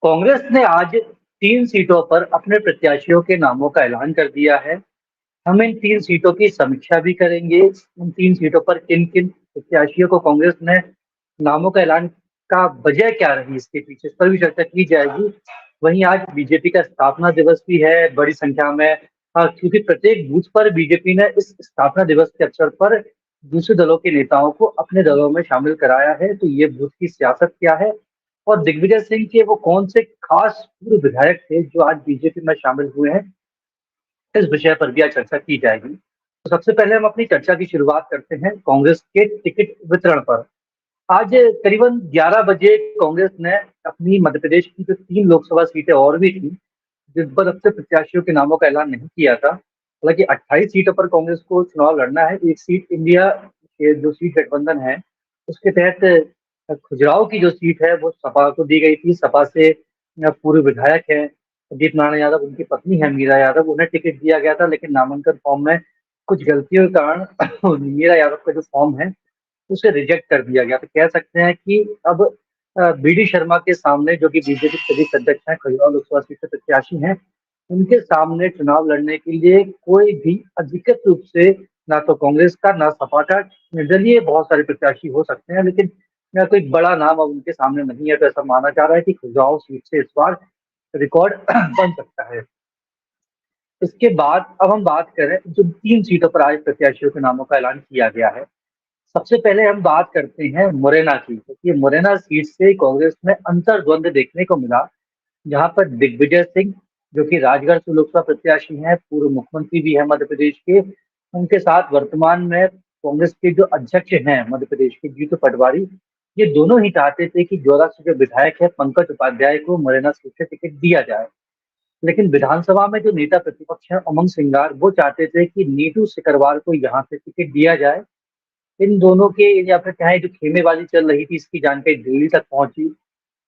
कांग्रेस ने आज 3 सीटों पर अपने प्रत्याशियों के नामों का ऐलान कर दिया है। हम इन 3 सीटों की समीक्षा भी करेंगे। उन 3 सीटों पर किन-किन प्रत्याशियों को कांग्रेस ने नामों का ऐलान का वजह क्या रही इसके पीछे, इस पर भी चर्चा की जाएगी। वहीं आज बीजेपी का स्थापना दिवस भी है बड़ी संख्या में। क्योंकि प्रत्येक बूथ पर बीजेपी ने इस स्थापना दिवस के अवसर पर दूसरे दलों के नेताओं को अपने दलों में शामिल कराया है। तो ये बूथ की सियासत क्या है और दिग्विजय सिंह के वो कौन से खास पूर्व विधायक थे जो आज बीजेपी में शामिल हुए हैं, इस विषय पर भी आज चर्चा की जाएगी। तो सबसे पहले हम अपनी चर्चा की शुरुआत करते हैं कांग्रेस के टिकट वितरण पर। आज करीबन 11 बजे कांग्रेस ने अपनी मध्य प्रदेश की जो 3 लोकसभा सीटें और भी थी, जिन पर अब तक प्रत्याशियों के नामों का ऐलान नहीं किया था। हालांकि 28 सीटों पर कांग्रेस को चुनाव लड़ना है। एक सीट इंडिया के जो सीट गठबंधन है, उसके तहत खजुराहो की जो सीट है वो सपा को दी गई थी। सपा से पूर्व विधायक है संदीप नारायण यादव, उनकी पत्नी है मीरा यादव, उन्हें टिकट दिया गया था। लेकिन नामांकन फॉर्म में कुछ गलतियों के कारण मीरा यादव का जो फॉर्म है उसे रिजेक्ट कर दिया गया। तो कह सकते हैं कि अब बीडी शर्मा के सामने, जो कि बीजेपी के प्रदेश अध्यक्ष हैं, खजुराहो लोकसभा सीट से प्रत्याशी हैं, उनके सामने चुनाव लड़ने के लिए कोई भी अधिकृत रूप से ना तो कांग्रेस का ना सपा का, निर्दलीय बहुत सारे प्रत्याशी हो सकते हैं, लेकिन कोई बड़ा नाम अब उनके सामने नहीं है। तो ऐसा माना जा रहा है कि खजुराहो सीट से इस बार रिकॉर्ड बन सकता है। इसके बाद अब हम बात करें जो 3 सीटों पर आज प्रत्याशियों के नामों का ऐलान किया गया है। सबसे पहले हम बात करते हैं मुरैना की। ये मुरैना सीट से कांग्रेस में अंतर्द्वंद देखने को मिला, जहां पर दिग्विजय सिंह, जो कि राजगढ़ से लोकसभा प्रत्याशी हैं, पूर्व मुख्यमंत्री भी है मध्य प्रदेश के, उनके साथ वर्तमान में कांग्रेस के जो अध्यक्ष हैं मध्य प्रदेश के, जीतू पटवारी, ये दोनों ही चाहते थे कि जोरा से जो विधायक है पंकज उपाध्याय को मुरैना सीट से टिकट दिया जाए। लेकिन विधानसभा में जो नेता प्रतिपक्ष है उमंग सिंगार, वो चाहते थे कि नीतू सिकरवार को यहाँ से टिकट दिया जाए। इन दोनों के या फिर चाहे जो खेमेबाजी चल रही थी, इसकी जानकारी दिल्ली तक पहुंची।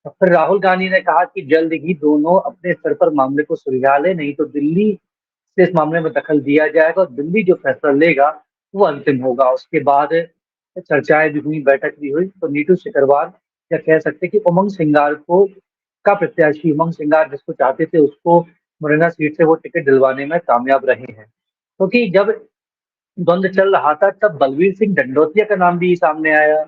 और फिर राहुल गांधी ने कहा कि जल्द ही दोनों अपने स्तर पर मामले को सुलझा ले, नहीं तो दिल्ली से इस मामले में दखल दिया जाएगा और दिल्ली जो फैसला लेगा वो अंतिम होगा। उसके बाद चर्चाएं भी हुई, बैठक भी हुई। तो नीतू सिकरवार, या कह सकते कि उमंग सिंगार को का प्रत्याशी उमंग सिंगार जिसको चाहते थे, उसको मुरैना सीट से वो टिकट दिलवाने में कामयाब रहे हैं। क्योंकि जब द्वंद चल रहा था तब बलवीर सिंह डंडौतिया का नाम भी सामने आया,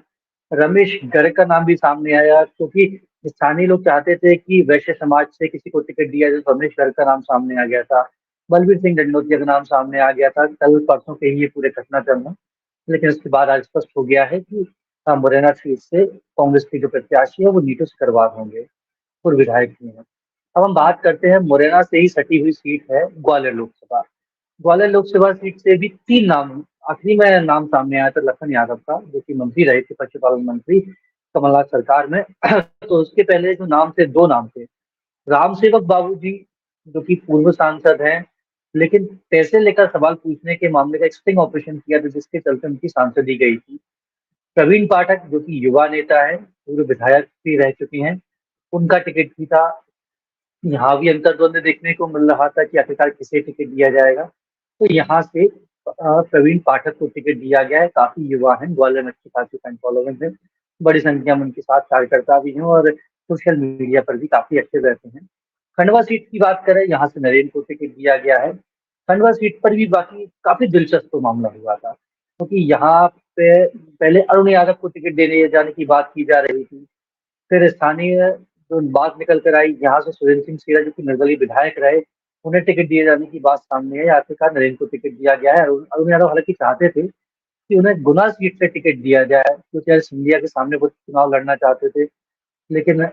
रमेश गर्ग का नाम भी सामने आया। क्योंकि स्थानीय लोग चाहते थे कि वैश्य समाज से किसी को टिकट दिया जाए, तो रमेश गर्ग का नाम सामने आ गया था, बलवीर सिंह डंडौतिया का नाम सामने आ गया था। कल परसों के ही ये पूरे घटनाक्रम है। लेकिन उसके बाद आज स्पष्ट हो गया है कि मुरैना सीट से कांग्रेस की जो प्रत्याशी है वो नीतू सिकरवार होंगे, पूर्व विधायक भी हैं। अब हम बात करते हैं मुरैना से ही सटी हुई सीट है ग्वालियर लोकसभा। ग्वालियर लोकसभा सीट से भी 3 नाम, आखिरी में नाम सामने आया था लखन यादव का, जो कि मंत्री रहे थे, पशुपालन मंत्री कमलनाथ सरकार में। तो उसके पहले जो नाम थे, 2 नाम थे। राम सेवक बाबू जी, जो कि पूर्व सांसद हैं, लेकिन पैसे लेकर सवाल पूछने के मामले का एक स्टिंग ऑपरेशन किया था, जिसके चलते उनकी सांसदी गई थी। प्रवीण पाठक, जो कि युवा नेता है, पूर्व विधायक भी रह चुकी हैं, उनका टिकट भी था। यहाँ भी अंतर्द्वंद देखने को मिल रहा था कि आखिरकार किसे टिकट दिया जाएगा। तो यहाँ से प्रवीण पाठक को टिकट दिया गया है। काफी युवा हैं, ग्वालियर में अच्छी खासी फैन फॉलोइंग है, बड़ी संख्या में उनके साथ कार्यकर्ता भी हैं और सोशल मीडिया पर भी काफी एक्टिव रहते हैं। खंडवा सीट की बात करें, यहाँ से नरेन को टिकट दिया गया है। खंडवा सीट पर भी बाकी काफी दिलचस्प मामला हुआ था, क्योंकि यहाँ पे पहले अरुण यादव को टिकट देने जाने की बात की जा रही थी। फिर स्थानीय जो बात निकल कर आई, यहाँ से सुरेंद्र सिंह सीरा, जो कि निर्दलीय विधायक रहे, उन्हें टिकट दिए जाने की बात सामने है। आखिरकार नरेंद्र को टिकट दिया गया है। अरुण यादव हालांकि चाहते थे कि उन्हें गुना सीट से टिकट दिया जाए, क्योंकि आज सिंधिया के सामने वो चुनाव लड़ना चाहते थे। लेकिन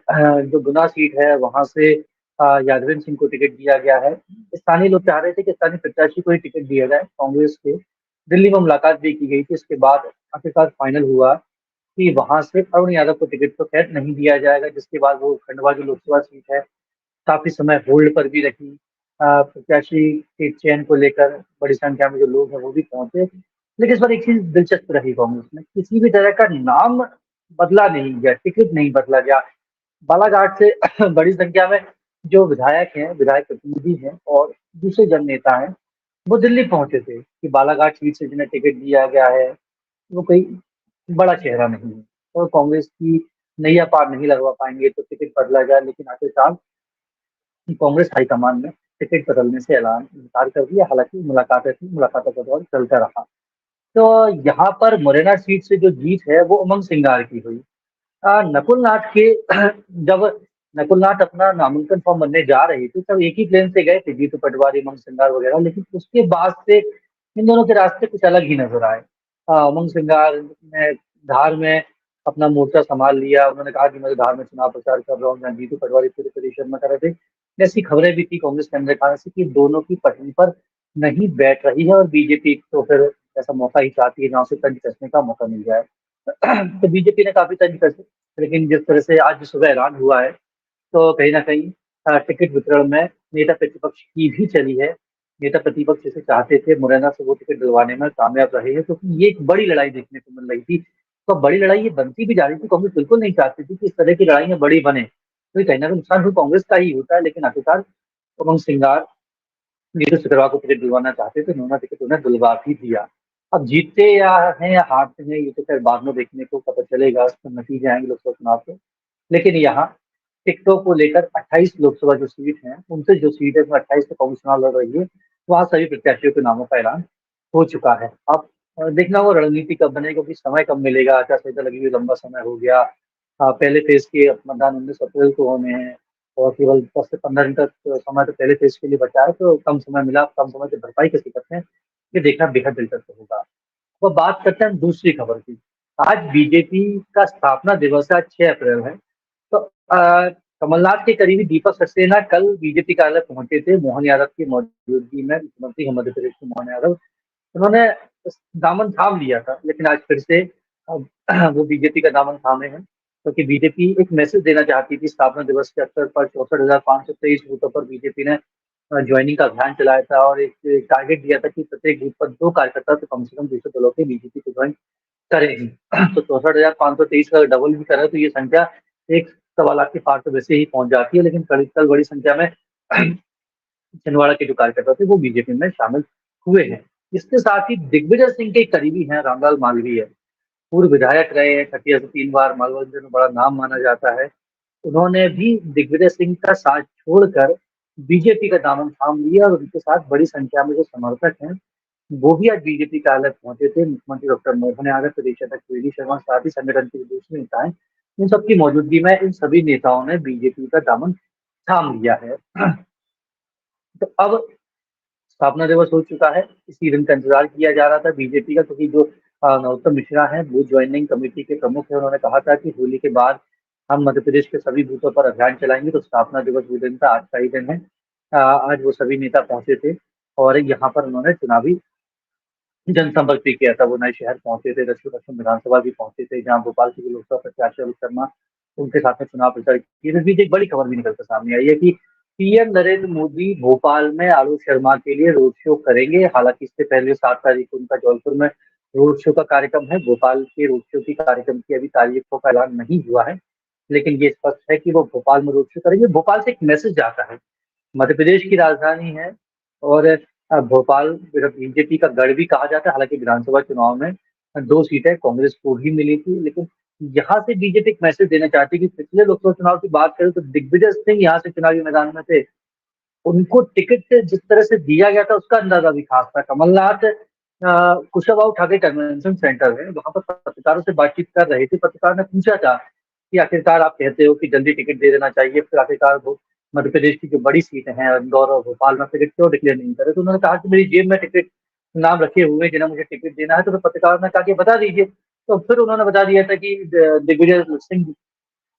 जो गुना सीट है वहां से यादवेंद्र सिंह को टिकट दिया गया है। स्थानीय लोग चाह रहे थे कि स्थानीय प्रत्याशी को ही टिकट दिया जाए। कांग्रेस के दिल्ली में मुलाकात भी की गई थी। इसके बाद आखिरकार फाइनल हुआ कि वहां से अरुण यादव को टिकट तो खैर नहीं दिया जाएगा, जिसके बाद वो खंडवा जो लोकसभा सीट है काफी समय होल्ड पर भी रही। प्रत्याशी के चयन को लेकर बड़ी संख्या में जो लोग हैं वो भी पहुंचे। लेकिन इस बार एक चीज दिलचस्प रही, कांग्रेस में किसी भी तरह का नाम बदला नहीं गया, टिकट नहीं बदला गया। बालाघाट से बड़ी संख्या में जो विधायक हैं, विधायक प्रतिनिधि हैं और दूसरे जन नेता हैं, वो दिल्ली पहुंचे थे कि बालाघाट सीट से जिन्हें टिकट दिया गया है वो कोई बड़ा चेहरा नहीं है। और कांग्रेस की नैया पार नहीं लगवा पाएंगे तो टिकट बदला जाए, लेकिन आखिरकार कांग्रेस हाईकमान ने टिकट बदलने से ऐलान इनकार कर दिया। हालांकि मुलाकातें थी, मुलाकातों का दौर चलता रहा। तो यहाँ पर मुरैना सीट से जो जीत है वो उमंग सिंगार की हुई। नकुल नाथ के जब नकुल नाथ अपना नामांकन फॉर्म भरने जा रही थी तब एक ही प्लेन से गए थे, जीतू पटवारी, उमंग सिंगार वगैरह, लेकिन उसके बाद से इन दोनों के रास्ते कुछ अलग ही नजर आए। उमंग सिंगार ने धार में अपना मोर्चा संभाल लिया। उन्होंने कहा कि मैं तो धार में चुनाव प्रचार कर रहा हूँ, जहाँ जीतू पटवारी पूरे परिषद में कर रहे थे। ऐसी खबरें भी थी कांग्रेस के अंदर खाने से कि दोनों की पटरी पर नहीं बैठ रही है, और बीजेपी तो फिर ऐसा मौका ही चाहती है जहाँ से तंज कसने का मौका मिल जाए। तो बीजेपी ने काफी तंज कसे, लेकिन जिस तरह से आज सुबह ऐलान हुआ है तो कहीं ना कहीं टिकट वितरण में नेता प्रतिपक्ष की भी चली है। नेता प्रतिपक्ष जिसे चाहते थे मुरैना से वो टिकट दिलवाने में कामयाब रहे हैं, क्योंकि ये एक बड़ी लड़ाई देखने को मिल रही थी। तो बड़ी लड़ाई ये बनती भी जा रही थी, कांग्रेस बिल्कुल नहीं चाहती थी कि इस तरह की लड़ाइयां बड़ी बने, तो ये कहीं ना कहीं नुकसान भी कांग्रेस का ही होता है। लेकिन आखिरकार उमंग सिंगार नीरज सिकरवा को टिकट दिलवाना चाहते थे, उन्होंने टिकट उन्हें दिलवा भी दिया। अब जीतते या हारते हैं ये तो खैर बाद में देखने को पता चलेगा, उसके नतीजे आएंगे लोकसभा चुनाव के। लेकिन यहाँ टिकटों को लेकर 28 लोकसभा जो सीट है उनसे जो सीट है उसमें 28 तो कांग्रेस चुनाव लड़ रही है, वहाँ सभी प्रत्याशियों के नामों का ऐलान हो चुका है। अब देखना वो रणनीति कब बनेगी, क्योंकि समय कब मिलेगा, आचार संहिता लगी हुई लंबा समय हो गया। पहले फेज के मतदान 19 अप्रैल को होने हैं, और केवल 10 से 15 दिन तक समय तो पहले फेज के लिए बचा है, तो कम समय मिला, कम समय की भरपाई कैसे करते हैं ये देखना बेहद दिलचस्प होगा। तो बात करते हैं दूसरी खबर की। आज बीजेपी का स्थापना दिवस है, आज 6 अप्रैल है। तो कमलनाथ के करीबी दीपक सक्सेना कल बीजेपी कार्यालय पहुंचे थे मोहन यादव की मौजूदगी में। मुख्यमंत्री मध्य प्रदेश के मोहन यादव, उन्होंने दामन थाम लिया था, लेकिन आज फिर से अब वो बीजेपी का दामन थामे हैं, क्योंकि बीजेपी एक मैसेज देना चाहती थी। स्थापना दिवस के अवसर पर 64,523 बूथों पर बीजेपी ने ज्वाइनिंग का अभियान चलाया था, और एक टारगेट दिया था कि प्रत्येक बूथ पर 2 कार्यकर्ता तो कम से कम दूसरे दलों के बीजेपी को ज्वाइन करेगी। तो 64,523 का डबल भी करे तो ये संख्या एक 1.25 लाख के पार तो वैसे ही पहुंच जाती है, लेकिन कल बड़ी संख्या में छिंदवाड़ा के जो कार्यकर्ता थे वो बीजेपी में शामिल हुए हैं। इसके साथ ही दिग्विजय सिंह के करीबी हैं रामलाल मालवीय, पूर्व विधायक रहे हैं, खटिया से 3 बार, मालवा में बड़ा नाम माना जाता है। उन्होंने भी दिग्विजय सिंह का साथ छोड़कर बीजेपी का दामन थाम लिया, और उनके साथ बड़ी संख्या में जो समर्थक हैं वो भी आज बीजेपी कार्यालय पहुंचे थे। मुख्यमंत्री डॉक्टर मोहन यादव, प्रदेश अध्यक्ष वी डी शर्मा, साथ ही संगठन के जो दूसरे नेता हैं, इन सबकी मौजूदगी में इन सभी नेताओं ने बीजेपी का दामन थाम लिया है। तो अब स्थापना दिवस हो चुका है, इसी दिन का इंतजार किया जा रहा था बीजेपी का, क्योंकि जो नरोत्तम मिश्रा हैं बूथ ज्वाइनिंग कमेटी के प्रमुख है, उन्होंने कहा था कि होली के बाद हम मध्य प्रदेश के सभी बूथों पर अभियान चलाएंगे। तो स्थापना दिवस वो दिन था, आज का ही दिन है। आज वो सभी नेता पहुंचे थे, और यहाँ पर उन्होंने चुनावी जनसंपर्क भी किया था। वो नए शहर पहुंचे थे, दक्षिण पश्चिम विधानसभा भी पहुंचे थे, जहाँ भोपाल के जो लोकसभा प्रत्याशी अमित शर्मा, उनके साथ में चुनाव प्रचार किया। इस बीच एक बड़ी खबर भी निकल कर सामने आई है कि पीएम नरेंद्र मोदी भोपाल में आलोक शर्मा के लिए रोड शो करेंगे। हालांकि इससे पहले 7 तारीख को उनका जौनपुर में रोड शो का कार्यक्रम है। भोपाल के रोड शो की कार्यक्रम की अभी तारीखों का ऐलान नहीं हुआ है, लेकिन ये स्पष्ट है कि वो भोपाल में रोड शो करेंगे। भोपाल से एक मैसेज जाता है, मध्य प्रदेश की राजधानी है, और भोपाल बीजेपी का गढ़ भी कहा जाता है। हालांकि विधानसभा चुनाव में 2 सीटें कांग्रेस को भी मिली थी, लेकिन यहाँ से बीजेपी एक मैसेज देना चाहती है कि पिछले लोकसभा चुनाव की बात करें तो दिग्विजय सिंह यहाँ से चुनावी मैदान में थे, उनको टिकट जिस तरह से दिया गया था उसका अंदाजा भी खास था। कमलनाथ कुशाभाऊ ठाकरे कन्वेंशन सेंटर है, वहां पर पत्रकारों से बातचीत कर रहे थे। पत्रकार ने पूछा था कि आखिरकार आप कहते हो कि जल्दी टिकट दे देना चाहिए, फिर आखिरकार मध्य प्रदेश की जो बड़ी सीट है इंदौर और भोपाल में टिकट क्यों डिक्लेयर नहीं करे। तो उन्होंने कहा कि मेरी जेब में टिकट नाम रखे हुए जिन्हें मुझे टिकट देना है। तो पत्रकार ने कहा कि बता दीजिए। तो फिर उन्होंने बता दिया था कि दिग्विजय सिंह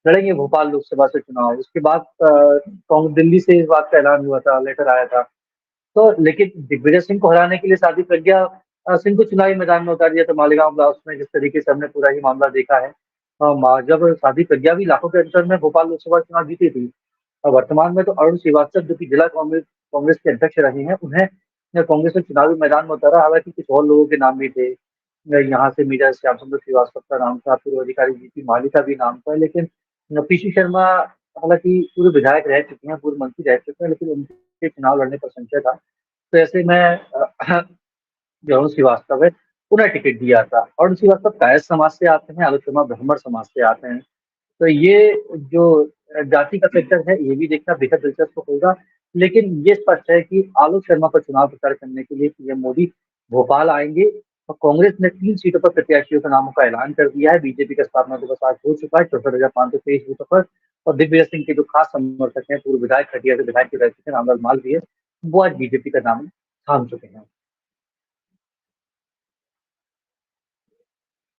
लड़ेंगे भोपाल लोकसभा से चुनाव। उसके बाद कांग्रेस दिल्ली से इस बात का ऐलान हुआ था, लेटर आया था। तो लेकिन दिग्विजय सिंह को हराने के लिए साध्वी प्रज्ञा सिंह को चुनावी मैदान में उतार दिया था मालेगांव ब्लॉक में, जिस तरीके से हमने पूरा ही मामला देखा है। जब साध्वी प्रज्ञा भी लाखों के अंतर में भोपाल लोकसभा चुनाव जीती थी। और वर्तमान में तो अरुण श्रीवास्तव जो कि जिला कांग्रेस कांग्रेस के अध्यक्ष रहे हैं, उन्हें कांग्रेस ने चुनावी मैदान में उतारा। हालांकि कुछ और लोगों के नाम भी थे, यहाँ से मीरा श्याम सुंदर श्रीवास्तव का नाम था, पूर्व अधिकारी जीपी माली का भी नाम था, लेकिन पीसी शर्मा हालांकि पूर्व विधायक रह चुके हैं, पूर्व मंत्री रह चुके हैं, लेकिन उनके चुनाव लड़ने पर संशय था। तो ऐसे में जो अरुण श्रीवास्तव है उन्हें टिकट दिया था। अरुण श्रीवास्तव कायस्थ समाज से आते हैं, आलोक शर्मा ब्राह्मण समाज से आते हैं। तो ये जो जाति का फैक्टर है, ये भी देखना बेहद दिलचस्प होगा। लेकिन ये स्पष्ट है कि आलोक शर्मा को चुनाव प्रचार करने के लिए पीएम मोदी भोपाल आएंगे और कांग्रेस ने 3 सीटों पर प्रत्याशियों के नामों का ऐलान कर दिया है। बीजेपी का स्थापना दिवस आज हो चुका है 64,523 बूथों पर और दिग्विजय सिंह के जो खास समर्थक हैं, पूर्व विधायक खटिया से विधायक रह चुके हैं रामलाल मालवीय, वो आज बीजेपी का नाम थाम चुके हैं।